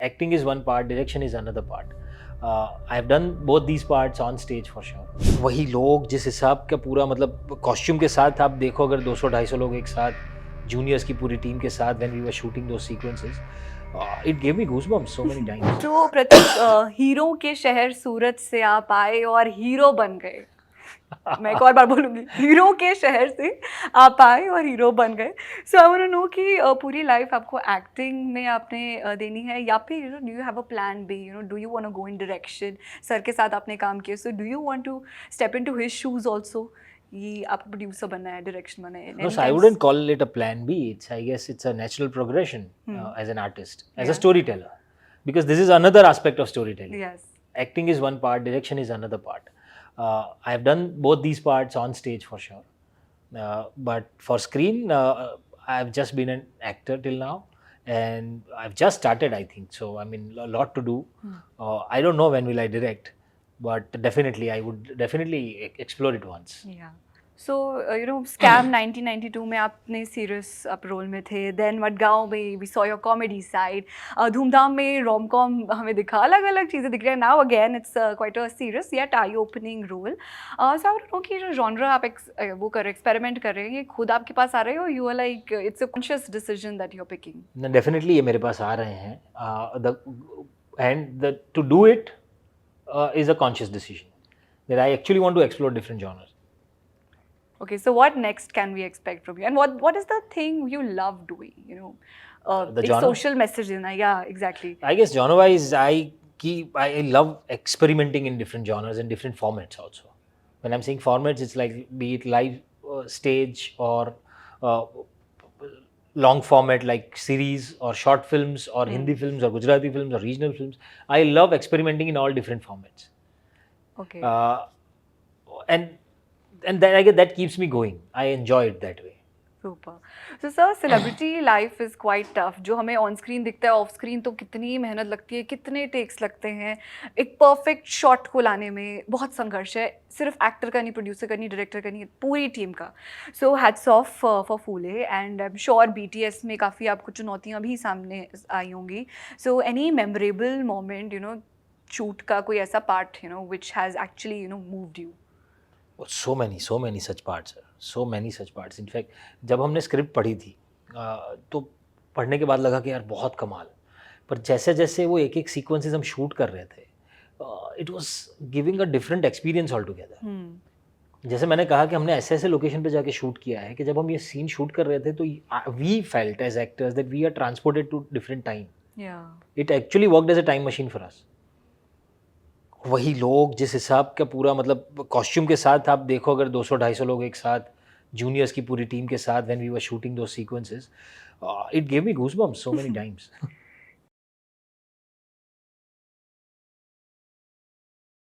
Acting is one part, direction is another part. I've done both these parts on stage for sure. वही लोग जिस हिसाब का पूरा मतलब कॉस्ट्यूम के साथ आप देखो अगर 200-250 लोग एक साथ जूनियर्स की पूरी टीम के साथ when we were shooting those sequences, it gave me goosebumps so many times. तो प्रतीक हीरो के शहर सूरत से आप आए और हीरो बन गए। मैं एक और बार बोलूंगी, हीरो के शहर से आप आए और हीरो बन गए। सो आई वांट टू नो कि पूरी लाइफ आपको एक्टिंग में आपने देनी है या फिर do you have a plan B, do you want to go in direction? Sir के साथ आपने काम किया, so do you want to step into his shoes also? ये आपको प्रोड्यूसर बनना है, डायरेक्शन बनना है? No, so I wouldn't call it a plan B. I guess it's a natural progression as an artist, as a storyteller, because this is another aspect of storytelling. Yes. Acting is one part, direction is another part. I've done both these parts on stage for sure, but for screen, I've just been an actor till now, and I've just started. I think so. I mean, a lot to do. I don't know when will I direct, but definitely I would definitely explore it once. Yeah. So, Scam 1992 में आपने serious आप role में थे, then Madgaon में we saw your comedy side, धूमधाम में rom com हमें दिखा, अलग अलग चीज़ें दिख रही हैं। Now again it's quite a serious yet eye opening role. So I know कि जो जॉनरा आप वो कर रहे एक्सपेरिमेंट कर रहे हैं, ये खुद आपके पास आ रहे हो, you are like it's a conscious decision that you are picking? Definitely ये मेरे पास आ रहे हैं, and to do it is a conscious decision that I actually want to explore different genres. Okay, so what next can we expect from you? And what is the thing you love doing? The genre? Social message in, yeah, exactly. I guess genre-wise, I love experimenting in different genres and different formats also. When I'm saying formats, it's like be it live stage or long format like series or short films or Hindi films or Gujarati films or regional films. I love experimenting in all different formats. Okay. And that I guess that keeps me going. I enjoy it that way. Super. So sir, celebrity life is quite tough. जो हमें on screen दिखता है, of screen तो कितनी मेहनत लगती है, कितने टेक्स लगते हैं, एक परफेक्ट शॉट को लाने में बहुत संघर्ष है। सिर्फ एक्टर का नहीं, प्रोड्यूसर का नहीं, डायरेक्टर का नहीं, पूरी टीम का। So hats off for Phule, and I am sure BTS में काफ़ी आपको चुनौतियाँ भी सामने आई होंगी। So any memorable moment, shoot का कोई ऐसा part, which has actually moved you? So many such parts, sir. So many such parts. In fact, जब हमने स्क्रिप्ट पढ़ी थी तो पढ़ने के बाद लगा कि यार बहुत कमाल, पर जैसे जैसे वो एक एक सीक्वेंसेस हम शूट कर रहे थे, it was giving a different experience all together. जैसे मैंने कहा कि हमने ऐसे ऐसे लोकेशन पे जाके शूट किया है कि जब हम ये सीन शूट कर रहे थे तो we felt as actors that we are transported to different time. It actually worked as a time machine for us. वही लोग जिस हिसाब का पूरा मतलब कॉस्ट्यूम के साथ आप देखो अगर 200-250 लोग एक साथ जूनियर्स की पूरी टीम के साथ when we were shooting those sequences, it gave me goosebumps so many times.